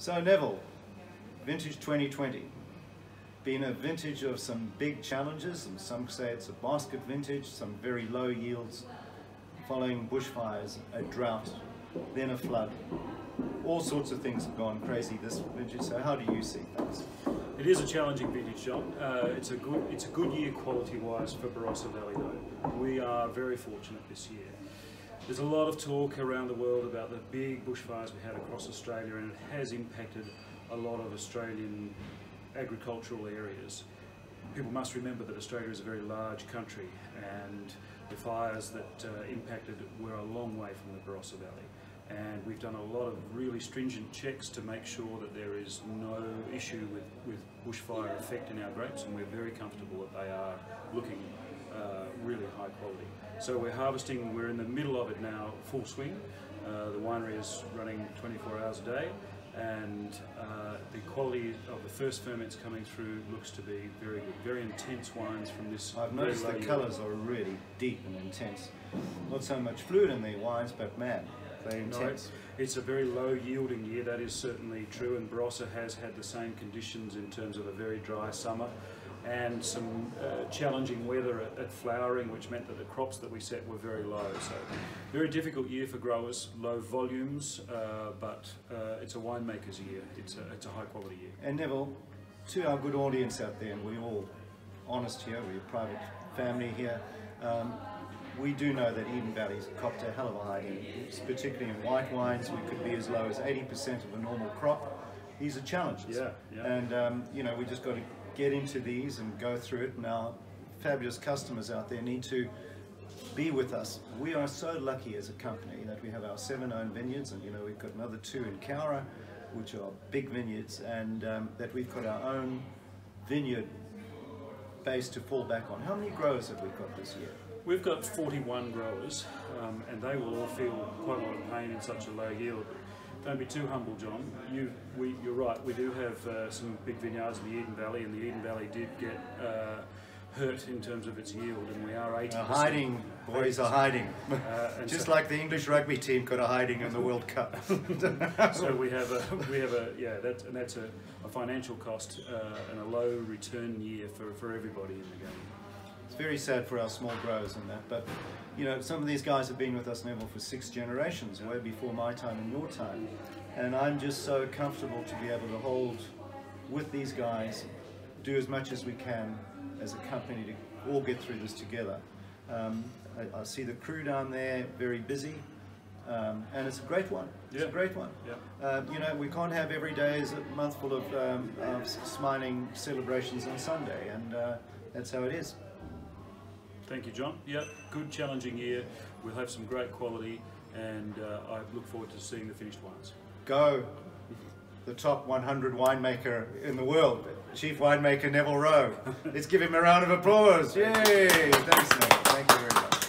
So Neville, vintage 2020, been a vintage of some big challenges, and some say it's a basket vintage, some very low yields, following bushfires, a drought, then a flood. All sorts of things have gone crazy this vintage, so how do you see things? It is a challenging vintage, John. It's a good year quality-wise for Barossa Valley though. We are very fortunate this year. There's a lot of talk around the world about the big bushfires we had across Australia, and it has impacted a lot of Australian agricultural areas. People must remember that Australia is a very large country, and the fires that impacted were a long way from the Barossa Valley. And we've done a lot of really stringent checks to make sure that there is no issue with bushfire effect in our grapes, and we're very comfortable that they are looking really high quality. So we're harvesting, we're in the middle of it now, full swing. The winery is running 24 hours a day, and the quality of the first ferments coming through looks to be very good. Very intense wines from this. I've noticed the colours are really deep and intense. Not so much fluid in their wines, but man, they're intense. No, it's a very low yielding year, that is certainly true, and Barossa has had the same conditions in terms of a very dry summer and some challenging weather at flowering, which meant that the crops that we set were very low. So very difficult year for growers, low volumes, but it's a winemaker's year. It's a high quality year. And Neville, to our good audience out there, and we're all honest here, we're a private family here, we do know that Eden Valley's copped a hell of a hiding. Particularly in white wines, we could be as low as 80% of a normal crop. These are challenges. Yeah. And you know, we just got to get into these and go through it. Now, fabulous customers out there need to be with us. We are so lucky as a company that we have our 7 own vineyards, and you know, we've got another 2 in Cowra, which are big vineyards, and that we've got our own vineyard base to fall back on. How many growers have we got this year? We've got 41 growers, and they will all feel quite a lot of pain in such a low yield. Don't be too humble, John. You're right, we do have some big vineyards in the Eden Valley, and the Eden Valley did get hurt in terms of its yield, and we are 80%. Hiding, boys are hiding. Just so, like the English rugby team got a hiding in the World Cup. So we have that's a financial cost and a low return year for everybody in the game. It's very sad for our small growers in that, but you know, some of these guys have been with us, Neville, for 6 generations, way before my time and your time, and I'm just so comfortable to be able to hold with these guys, do as much as we can as a company to all get through this together. I see the crew down there very busy, and it's a great one. It's a great one. Yeah. You know, we can't have every day as a month full of smiling celebrations on Sunday, and that's how it is. Thank you, John. Yep, good challenging year. We'll have some great quality, and I look forward to seeing the finished wines. Go, the top 100 winemaker in the world, Chief Winemaker Neville Rowe. Let's give him a round of applause. Yay! Thanks, Neville. Thank you very much.